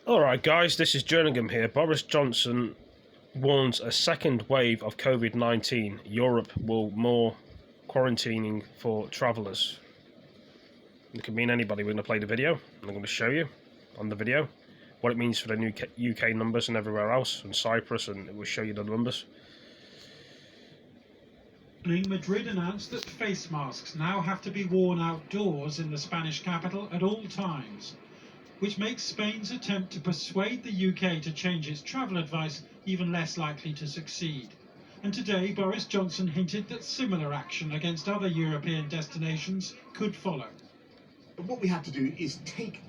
Alright guys, this is Jerningham here. Boris Johnson warns a second wave of COVID-19. Europe will more quarantining for travellers. It could mean anybody. We're going to play the video and I'm going to show you on the video what it means for the new UK numbers and everywhere else, and Cyprus, and it will show you the numbers. Madrid announced that face masks now have to be worn outdoors in the Spanish capital at all times, which makes Spain's attempt to persuade the UK to change its travel advice even less likely to succeed. And today, Boris Johnson hinted that similar action against other European destinations could follow. What we have to do is take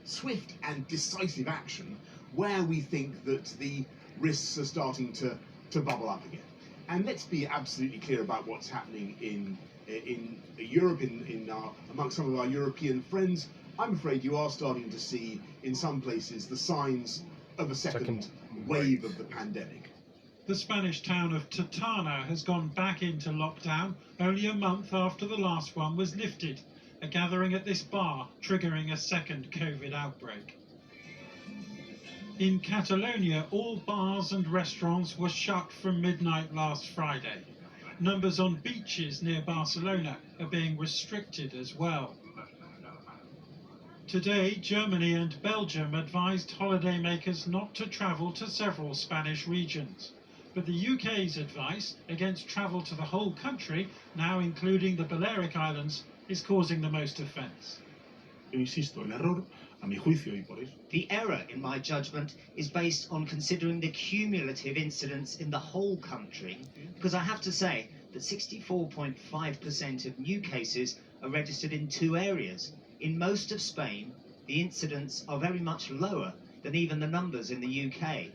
swift and decisive action where we think that the risks are starting to bubble up again. And let's be absolutely clear about what's happening in Europe, amongst some of our European friends. I'm afraid you are starting to see, in some places, the signs of a second wave of the pandemic. The Spanish town of Totana has gone back into lockdown only a month after the last one was lifted, a gathering at this bar triggering a second COVID outbreak. In Catalonia, all bars and restaurants were shut from midnight last Friday. Numbers on beaches near Barcelona are being restricted as well. Today, Germany and Belgium advised holidaymakers not to travel to several Spanish regions. But the UK's advice against travel to the whole country, now including the Balearic Islands, is causing the most offence. Insisto, el error, a mi juicio, y por eso. The error, in my judgment, is based on considering the cumulative incidence in the whole country, because I have to say that 64.5% of new cases are registered in two areas. In most of Spain, the incidents are very much lower than even the numbers in the UK.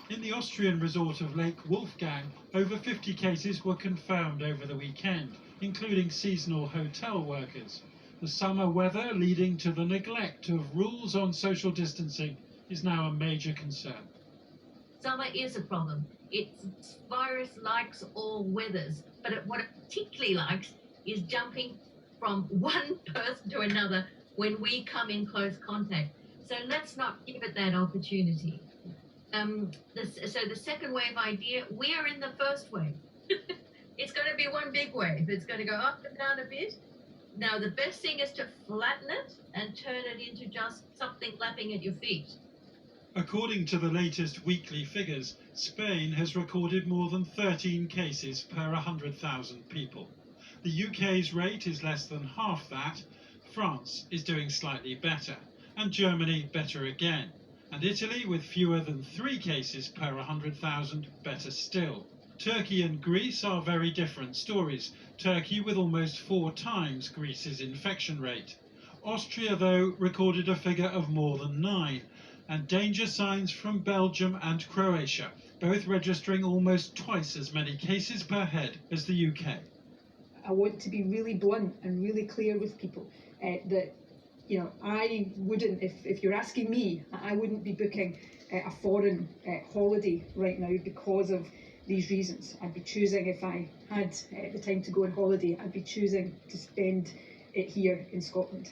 In the Austrian resort of Lake Wolfgang, over 50 cases were confirmed over the weekend, including seasonal hotel workers. The summer weather leading to the neglect of rules on social distancing is now a major concern. Summer is a problem. Its virus likes all weathers, but what it particularly likes is jumping from one person to another when we come in close contact. So let's not give it that opportunity. So the second wave idea, we are in the first wave. It's going to be one big wave. It's going to go up and down a bit. Now, the best thing is to flatten it and turn it into just something lapping at your feet. According to the latest weekly figures, Spain has recorded more than 13 cases per 100,000 people. The UK's rate is less than half that. France is doing slightly better, and Germany better again. And Italy, with fewer than 3 cases per 100,000, better still. Turkey and Greece are very different stories. Turkey with almost 4 times Greece's infection rate. Austria, though, recorded a figure of more than 9, and danger signs from Belgium and Croatia, both registering almost twice as many cases per head as the UK. I want to be really blunt and really clear with people that, you know, I wouldn't, if you're asking me, I wouldn't be booking a foreign holiday right now because of these reasons. I'd be choosing, if I had the time to go on holiday, I'd be choosing to spend it here in Scotland.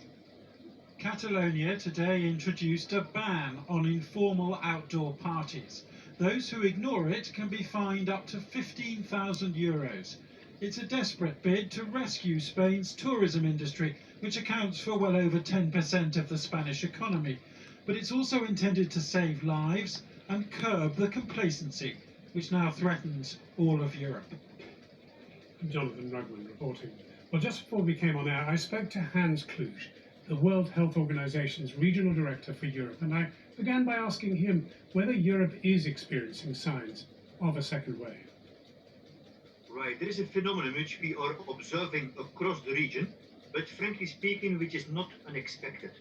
Catalonia today introduced a ban on informal outdoor parties. Those who ignore it can be fined up to 15,000 euros. It's a desperate bid to rescue Spain's tourism industry, which accounts for well over 10% of the Spanish economy. But it's also intended to save lives and curb the complacency, which now threatens all of Europe. Jonathan Rugman reporting. Well, just before we came on air, I spoke to Hans Kluge, the World Health Organization's regional director for Europe, and I began by asking him whether Europe is experiencing signs of a second wave. Right, there is a phenomenon which we are observing across the region, but frankly speaking, which is not unexpected.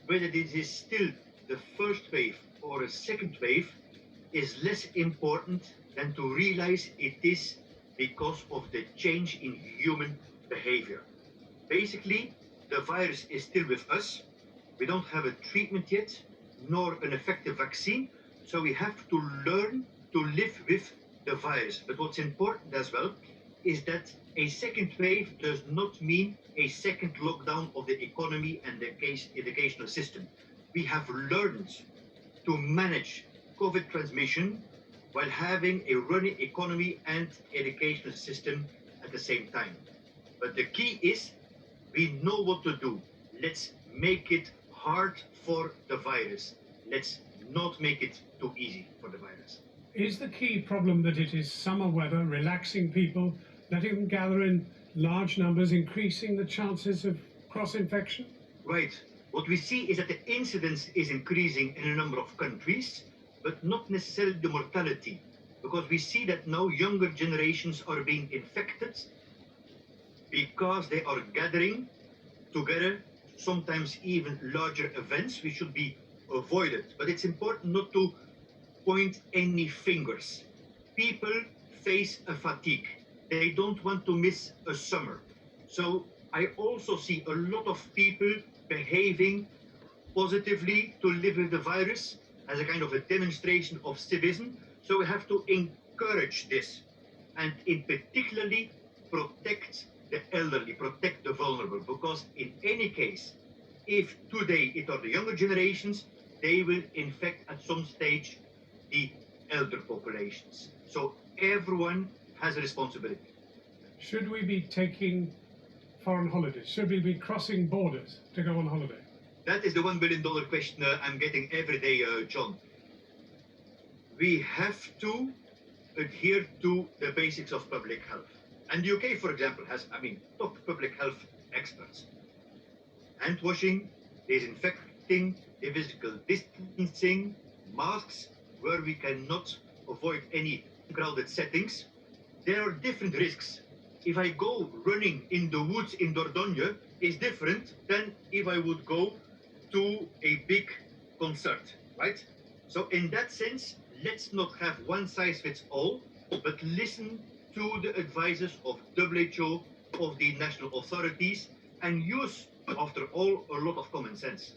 Whether this is still the first wave or a second wave is less important than to realize it is because of the change in human behavior. Basically, the virus is still with us. We don't have a treatment yet, nor an effective vaccine, so we have to learn to live with the virus. But what's important as well is that a second wave does not mean a second lockdown of the economy and the educational system. we have learned to manage COVID transmission while having a running economy and educational system at the same time. But the key is we know what to do. Let's make it hard for the virus. Let's not make it too easy for the virus. Is the key problem that it is summer weather, relaxing people, letting them gather in large numbers, increasing the chances of cross-infection? Right. What we see is that the incidence is increasing in a number of countries, but not necessarily the mortality, because we see that now younger generations are being infected because they are gathering together, sometimes even larger events which should be avoided. But it's important not to point any fingers. People face a fatigue. They don't want to miss a summer. So I also see a lot of people behaving positively to live with the virus as a kind of a demonstration of civism. So we have to encourage this and in particularly protect the elderly, protect the vulnerable, because in any case, if today it are the younger generations, they will infect at some stage the elder populations. So everyone has a responsibility. Should we be taking foreign holidays? Should we be crossing borders to go on holiday? That is the $1 billion question I'm getting every day, John. We have to adhere to the basics of public health. And the UK, for example, has, top public health experts. Hand washing, disinfecting, the physical distancing, masks, where we cannot avoid any crowded settings. There are different risks. If I go running in the woods in Dordogne is different than if I would go to a big concert, right? So in that sense, let's not have one size fits all, but listen to the advices of WHO, of the national authorities, and use, after all, a lot of common sense.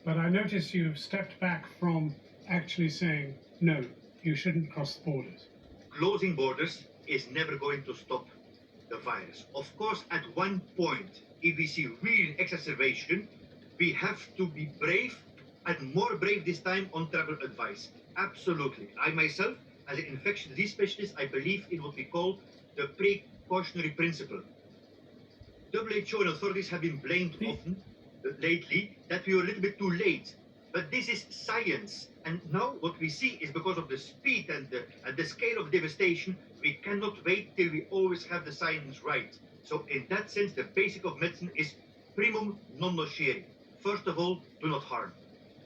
But I notice you've stepped back from actually saying, no, you shouldn't cross the borders. Closing borders is never going to stop the virus. Of course, at one point, if we see real exacerbation, we have to be brave, and more brave this time on travel advice. Absolutely. I myself, as an infectious disease specialist, I believe in what we call the precautionary principle. WHO and authorities have been blamed often lately that we were a little bit too late. But this is science. And now what we see is because of the speed and the scale of devastation, we cannot wait till we always have the science right. So in that sense, the basic of medicine is primum non nocere. First of all, do not harm.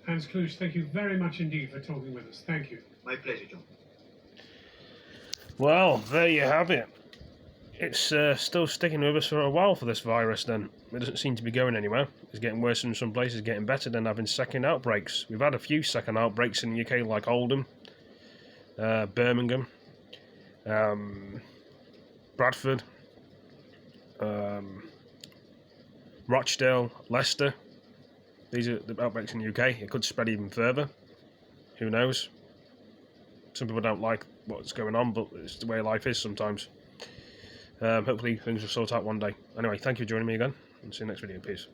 Hans Kluge, thank you very much indeed for talking with us. Thank you. My pleasure, John. Well, there you have it. It's still sticking with us for a while for this virus then. It doesn't seem to be going anywhere. It's getting worse in some places, getting better than having second outbreaks. We've had a few second outbreaks in the UK, like Oldham, Birmingham, Bradford, Rochdale, Leicester. These are the outbreaks in the UK. It could spread even further. Who knows? Some people don't like what's going on, but it's the way life is sometimes. Hopefully things will sort out one day. Anyway, thank you for joining me again, and see you next video. Peace.